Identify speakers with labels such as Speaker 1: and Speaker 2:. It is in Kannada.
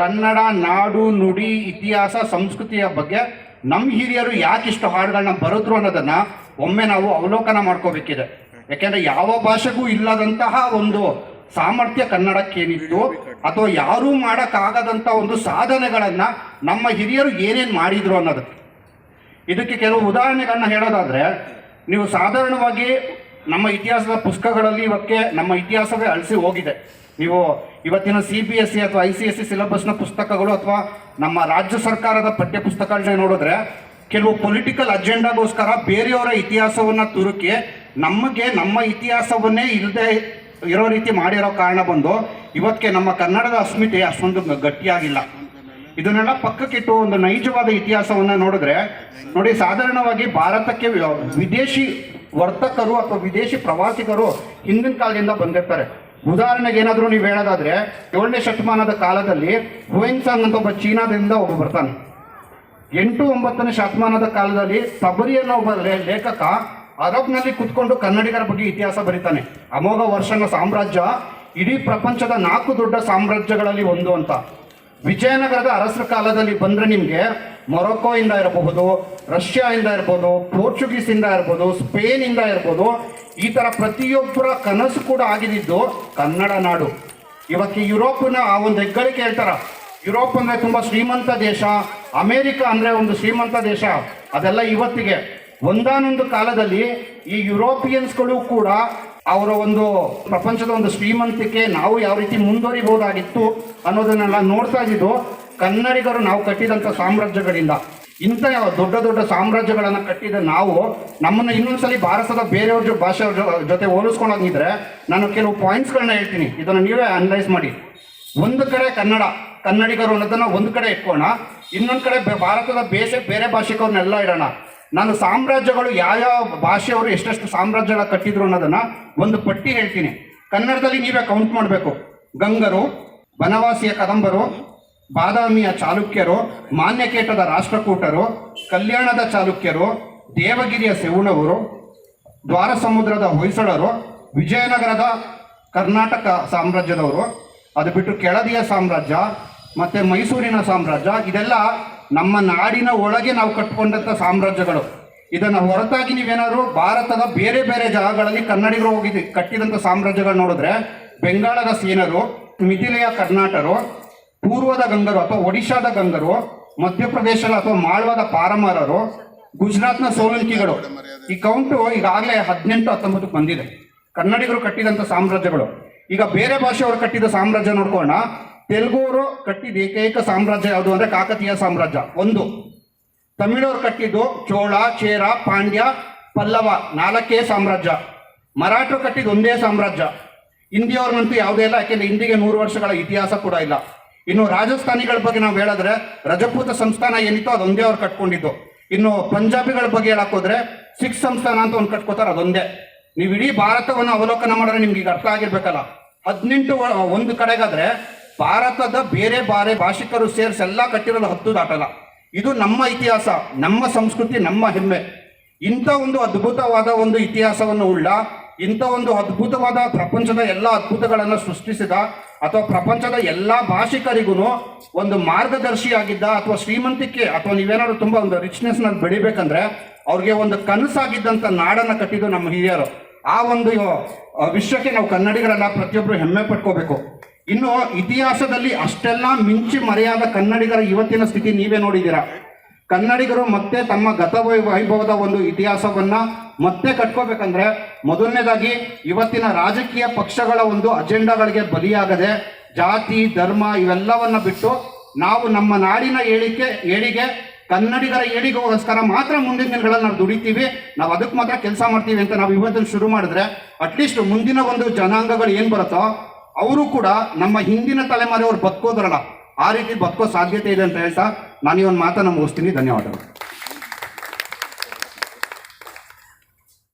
Speaker 1: ಕನ್ನಡ ನಾಡು ನುಡಿ ಇತಿಹಾಸ ಸಂಸ್ಕೃತಿಯ ಬಗ್ಗೆ ನಮ್ಮ ಹಿರಿಯರು ಯಾಕಿಷ್ಟು ಹಾಡುಗಳನ್ನ ಬರೆದ್ರು ಅನ್ನೋದನ್ನ ಒಮ್ಮೆ ನಾವು ಅವಲೋಕನ ಮಾಡ್ಕೋಬೇಕಿದೆ. ಯಾಕೆಂದ್ರೆ ಯಾವ ಭಾಷೆಗೂ ಇಲ್ಲದಂತಹ ಒಂದು ಸಾಮರ್ಥ್ಯ ಕನ್ನಡಕ್ಕೇನಿತ್ತು ಅಥವಾ ಯಾರೂ ಮಾಡೋಕ್ಕಾಗದಂಥ ಒಂದು ಸಾಧನೆಗಳನ್ನ ನಮ್ಮ ಹಿರಿಯರು ಏನೇನು ಮಾಡಿದ್ರು ಅನ್ನೋದು. ಇದಕ್ಕೆ ಕೆಲವು ಉದಾಹರಣೆಗಳನ್ನ ಹೇಳೋದಾದ್ರೆ, ನೀವು ಸಾಧಾರಣವಾಗಿ ನಮ್ಮ ಇತಿಹಾಸದ ಪುಸ್ತಕಗಳಲ್ಲಿ ಇವಕ್ಕೆ ನಮ್ಮ ಇತಿಹಾಸವೇ ಅಳಿಸಿ ಹೋಗಿದೆ. ನೀವು ಇವತ್ತಿನ CBSE ಅಥವಾ ICSE ಸಿಲೆಬಸ್ನ ಪುಸ್ತಕಗಳು ಅಥವಾ ನಮ್ಮ ರಾಜ್ಯ ಸರ್ಕಾರದ ಪಠ್ಯ ಪುಸ್ತಕಗಳನ್ನ ನೋಡಿದ್ರೆ ಕೆಲವು ಪೊಲಿಟಿಕಲ್ ಅಜೆಂಡಾಗೋಸ್ಕರ ಬೇರೆಯವರ ಇತಿಹಾಸವನ್ನು ತುರುಕಿ ನಮಗೆ ನಮ್ಮ ಇತಿಹಾಸವನ್ನೇ ಇಲ್ಲದೆ ಇರೋ ರೀತಿ ಮಾಡಿರೋ ಕಾರಣ ಬಂದು ಇವತ್ತಿಗೆ ನಮ್ಮ ಕನ್ನಡದ ಅಸ್ಮಿತೆ ಅಷ್ಟೊಂದು ಗಟ್ಟಿಯಾಗಿಲ್ಲ. ಇದನ್ನೆಲ್ಲ ಪಕ್ಕಕ್ಕಿಟ್ಟು ಒಂದು ನೈಜವಾದ ಇತಿಹಾಸವನ್ನು ನೋಡಿದ್ರೆ ನೋಡಿ, ಸಾಧಾರಣವಾಗಿ ಭಾರತಕ್ಕೆ ವಿದೇಶಿ ವರ್ತಕರು ಅಥವಾ ವಿದೇಶಿ ಪ್ರವಾಸಿಗರು ಹಿಂದಿನ ಕಾಲದಿಂದ ಬಂದಿರ್ತಾರೆ. ಉದಾಹರಣೆಗೆ ಏನಾದರೂ ನೀವು ಹೇಳೋದಾದ್ರೆ 7ನೇ ಶತಮಾನದ ಕಾಲದಲ್ಲಿ ಹುಯೆನ್ಸಾಂಗ್ ಅಂತ ಒಬ್ಬ ಚೀನಾದಿಂದ ಒಬ್ಬ ಬರ್ತಾನೆ. 8, 9ನೇ ಶತಮಾನದ ಕಾಲದಲ್ಲಿ ತಬರಿ ಅನ್ನೋ ಒಬ್ಬ ಲೇಖಕ ಅರಬ್ನಲ್ಲಿ ಕುತ್ಕೊಂಡು ಕನ್ನಡಿಗರ ಬಗ್ಗೆ ಇತಿಹಾಸ ಬರೀತಾನೆ. ಅಮೋಘ ವರ್ಷನ ಸಾಮ್ರಾಜ್ಯ ಇಡೀ ಪ್ರಪಂಚದ 4 ದೊಡ್ಡ ಸಾಮ್ರಾಜ್ಯಗಳಲ್ಲಿ ಒಂದು ಅಂತ. ವಿಜಯನಗರದ ಅರಸರ ಕಾಲದಲ್ಲಿ ಬಂದರೆ ನಿಮಗೆ ಮೊರೊಕೊ ಇಂದ ಇರಬಹುದು, ರಷ್ಯಾ ಇಂದ ಇರ್ಬೋದು, ಪೋರ್ಚುಗೀಸ್ ಇಂದ ಇರ್ಬೋದು, ಸ್ಪೇನ್ ಇಂದ ಇರ್ಬೋದು. ಈ ಥರ ಪ್ರತಿಯೊಬ್ಬರ ಕನಸು ಕೂಡ ಆಗಿದ್ದು ಕನ್ನಡ ನಾಡು. ಇವತ್ತು ಯುರೋಪ್ನ ಆ ಒಂದು ಹೆಗ್ಗಳಿಕೆ ಹೇಳ್ತಾರ, ಯುರೋಪ್ ಅಂದರೆ ತುಂಬ ಶ್ರೀಮಂತ ದೇಶ, ಅಮೇರಿಕ ಅಂದರೆ ಒಂದು ಶ್ರೀಮಂತ ದೇಶ. ಅದೆಲ್ಲ ಇವತ್ತಿಗೆ ಒಂದಾನೊಂದು ಕಾಲದಲ್ಲಿ ಈ ಯುರೋಪಿಯನ್ಸ್ಗಳು ಕೂಡ ಅವರ ಒಂದು ಪ್ರಪಂಚದ ಒಂದು ಶ್ರೀಮಂತಿಕೆ ನಾವು ಯಾವ ರೀತಿ ಮುಂದುವರಿಬಹುದಾಗಿತ್ತು ಅನ್ನೋದನ್ನೆಲ್ಲ ನೋಡ್ತಾ ಇದ್ದು ಕನ್ನಡಿಗರು ನಾವು ಕಟ್ಟಿದಂಥ ಸಾಮ್ರಾಜ್ಯಗಳಿಂದ. ಇಂಥ ದೊಡ್ಡ ದೊಡ್ಡ ಸಾಮ್ರಾಜ್ಯಗಳನ್ನು ಕಟ್ಟಿದ ನಾವು ನಮ್ಮನ್ನು ಇನ್ನೊಂದ್ಸಲಿ ಭಾರತದ ಬೇರೆಯವ್ರ ಭಾಷೆಯವ್ರ ಜೊತೆ ಹೋಲಿಸ್ಕೊಂಡೋಗಿದ್ರೆ ನಾನು ಕೆಲವು ಪಾಯಿಂಟ್ಸ್ಗಳನ್ನ ಹೇಳ್ತೀನಿ, ಇದನ್ನು ನೀವೇ ಅನಲೈಸ್ ಮಾಡಿ. ಒಂದು ಕಡೆ ಕನ್ನಡಿಗರು ಅನ್ನೋದನ್ನು ಒಂದು ಕಡೆ ಇಟ್ಕೋಣ, ಇನ್ನೊಂದು ಕಡೆ ಭಾರತದ ಬೇರೆ ಭಾಷಿಕವ್ರನ್ನೆಲ್ಲ ಇಡೋಣ. ನಾನು ಸಾಮ್ರಾಜ್ಯಗಳು ಯಾವ್ಯಾವ ಭಾಷೆಯವರು ಎಷ್ಟೆಷ್ಟು ಸಾಮ್ರಾಜ್ಯಗಳ ಕಟ್ಟಿದ್ರು ಅನ್ನೋದನ್ನು ಒಂದು ಪಟ್ಟಿ ಹೇಳ್ತೀನಿ. ಕನ್ನಡದಲ್ಲಿ ನೀವೇ ಕೌಂಟ್ ಮಾಡಬೇಕು. ಗಂಗರು, ಬನವಾಸಿಯ ಕದಂಬರು, ಬಾದಾಮಿಯ ಚಾಲುಕ್ಯರು, ಮಾನ್ಯಕೇಟದ ರಾಷ್ಟ್ರಕೂಟರು, ಕಲ್ಯಾಣದ ಚಾಲುಕ್ಯರು, ದೇವಗಿರಿಯ ಸೆವುಣವರು, ದ್ವಾರಸಮುದ್ರದ ಹೊಯ್ಸಳರು, ವಿಜಯನಗರದ ಕರ್ನಾಟಕ ಸಾಮ್ರಾಜ್ಯದವರು, ಅದು ಬಿಟ್ಟು ಕೆಳದಿಯ ಸಾಮ್ರಾಜ್ಯ ಮತ್ತು ಮೈಸೂರಿನ ಸಾಮ್ರಾಜ್ಯ. ಇದೆಲ್ಲ ನಮ್ಮ ನಾಡಿನ ಒಳಗೆ ನಾವು ಕಟ್ಟಿಕೊಂಡಂಥ ಸಾಮ್ರಾಜ್ಯಗಳು. ಇದನ್ನು ಹೊರತಾಗಿ ನೀವೇನಾದ್ರು ಭಾರತದ ಬೇರೆ ಬೇರೆ ಜಾಗಗಳಲ್ಲಿ ಕನ್ನಡಿಗರು ಹೋಗಿ ಕಟ್ಟಿದಂಥ ಸಾಮ್ರಾಜ್ಯಗಳು ನೋಡಿದ್ರೆ ಬೆಂಗಾಳದ ಸೇನರು, ಮಿಥಿಲೆಯ ಕರ್ನಾಟರು, ಪೂರ್ವದ ಗಂಗರು ಅಥವಾ ಒಡಿಶಾದ ಗಂಗರು, ಮಧ್ಯಪ್ರದೇಶದ ಅಥವಾ ಮಾಳ್ವಾದ ಪಾರಮಾರರು, ಗುಜರಾತ್ನ ಸೋಲಂಕಿಗಳು. ಈ ಕೌಂಟು ಈಗಾಗಲೇ 18, 19 ಬಂದಿದೆ ಕನ್ನಡಿಗರು ಕಟ್ಟಿದಂಥ ಸಾಮ್ರಾಜ್ಯಗಳು. ಈಗ ಬೇರೆ ಭಾಷೆಯವರು ಕಟ್ಟಿದ ಸಾಮ್ರಾಜ್ಯ ನೋಡ್ಕೋಣ. ತೆಲುಗುವರು ಕಟ್ಟಿದ ಏಕೈಕ ಸಾಮ್ರಾಜ್ಯ ಯಾವುದು ಅಂದರೆ ಕಾಕತೀಯ ಸಾಮ್ರಾಜ್ಯ ಒಂದು. ತಮಿಳವರು ಕಟ್ಟಿದ್ದು ಚೋಳ, ಚೇರ, ಪಾಂಡ್ಯ, ಪಲ್ಲವ 4 ಸಾಮ್ರಾಜ್ಯ. ಮರಾಠರು ಕಟ್ಟಿದ್ದು ಒಂದೇ ಸಾಮ್ರಾಜ್ಯ. ಹಿಂದಿಯವ್ರನ್ನಂತೂ ಯಾವುದೇ ಇಲ್ಲ, ಯಾಕೆಂದರೆ ಹಿಂದಿಗೆ 100 ವರ್ಷಗಳ ಇತಿಹಾಸ ಕೂಡ ಇಲ್ಲ. ಇನ್ನು ರಾಜಸ್ಥಾನಿಗಳ ಬಗ್ಗೆ ನಾವು ಹೇಳಿದ್ರೆ ರಜಪೂತ ಸಂಸ್ಥಾನ ಏನಿತ್ತು ಅದೊಂದೇ ಅವ್ರು ಕಟ್ಕೊಂಡಿದ್ದು. ಇನ್ನು ಪಂಜಾಬಿಗಳ ಬಗ್ಗೆ ಹೇಳಕ್ ಹೋದ್ರೆ ಸಿಖ್ ಸಂಸ್ಥಾನ ಅಂತ ಒಂದು ಕಟ್ಕೋತಾರೆ, ಅದೊಂದೇ. ನೀವು ಇಡೀ ಭಾರತವನ್ನು ಅವಲೋಕನ ಮಾಡಿದ್ರೆ ನಿಮ್ಗೆ ಈಗ ಅರ್ಥ ಆಗಿರ್ಬೇಕಲ್ಲ. 18 ಒಂದು ಕಡೆಗಾದ್ರೆ ಭಾರತದ ಬೇರೆ ಭಾಷಿಕರು ಸೇರಿಸಿ ಎಲ್ಲ ಕಟ್ಟಿರೋದು 10 ದಾಟಲ್ಲ. ಇದು ನಮ್ಮ ಇತಿಹಾಸ, ನಮ್ಮ ಸಂಸ್ಕೃತಿ, ನಮ್ಮ ಹೆಮ್ಮೆ. ಇಂಥ ಒಂದು ಅದ್ಭುತವಾದ ಒಂದು ಇತಿಹಾಸವನ್ನು ಉಳ್ಳ, ಇಂಥ ಒಂದು ಅದ್ಭುತವಾದ ಪ್ರಪಂಚದ ಎಲ್ಲ ಅದ್ಭುತಗಳನ್ನು ಸೃಷ್ಟಿಸಿದ ಅಥವಾ ಪ್ರಪಂಚದ ಎಲ್ಲ ಭಾಷಿಕರಿಗೂ ಒಂದು ಮಾರ್ಗದರ್ಶಿಯಾಗಿದ್ದ ಅಥವಾ ಶ್ರೀಮಂತಿಕೆ ಅಥವಾ ನೀವೇನಾದ್ರು ತುಂಬ ಒಂದು ರಿಚ್ನೆಸ್ನಲ್ಲಿ ಬೆಳಿಬೇಕಂದ್ರೆ ಅವ್ರಿಗೆ ಒಂದು ಕನಸಾಗಿದ್ದಂಥ ನಾಡನ್ನು ಕಟ್ಟಿದ್ದು ನಮ್ಮ ಹಿರಿಯರು. ಆ ಒಂದು ವಿಷಯಕ್ಕೆ ನಾವು ಕನ್ನಡಿಗರೆಲ್ಲ ಪ್ರತಿಯೊಬ್ಬರು ಹೆಮ್ಮೆ ಪಟ್ಕೋಬೇಕು. ಇನ್ನು ಇತಿಹಾಸದಲ್ಲಿ ಅಷ್ಟೆಲ್ಲ ಮಿಂಚಿ ಮರೆಯಾದ ಕನ್ನಡಿಗರ ಇವತ್ತಿನ ಸ್ಥಿತಿ ನೀವೇ ನೋಡಿದ್ದೀರಾ. ಕನ್ನಡಿಗರು ಮತ್ತೆ ತಮ್ಮ ವೈಭವದ ಒಂದು ಇತಿಹಾಸವನ್ನ ಮತ್ತೆ ಕಟ್ಕೋಬೇಕಂದ್ರೆ ಮೊದಲನೇದಾಗಿ ಇವತ್ತಿನ ರಾಜಕೀಯ ಪಕ್ಷಗಳ ಒಂದು ಅಜೆಂಡಾಗಳಿಗೆ ಬಲಿಯಾಗದೆ ಜಾತಿ, ಧರ್ಮ ಇವೆಲ್ಲವನ್ನ ಬಿಟ್ಟು ನಾವು ನಮ್ಮ ನಾಡಿನ ಏಳಿಗೆ ಕನ್ನಡಿಗರ ಏಳಿಗೆಗೋಸ್ಕರ ಮಾತ್ರ ಮುಂದಿನ ದಿನಗಳಲ್ಲಿ ನಾವು ದುಡಿತೀವಿ, ನಾವು ಅದಕ್ಕೆ ಮಾತ್ರ ಕೆಲಸ ಮಾಡ್ತೀವಿ ಅಂತ ನಾವು ಇವತ್ತಿನ ಶುರು ಮಾಡಿದ್ರೆ ಅಟ್ಲೀಸ್ಟ್ ಮುಂದಿನ ಒಂದು ಜನಾಂಗಗಳು ಏನು ಬರುತ್ತೋ ಅವರು ಕೂಡ ನಮ್ಮ ಹಿಂದಿನ ತಲೆಮಾರಿಯವ್ರು ಬದುಕೋದ್ರಲ್ಲ ಆ ರೀತಿ ಬದುಕೋ ಸಾಧ್ಯತೆ ಇದೆ ಅಂತ ಹೇಳ್ತಾ ನಾನು ಈ ಒಂದು ಮಾತನ್ನು ಮುಗಿಸ್ತೀನಿ. ಧನ್ಯವಾದಗಳು.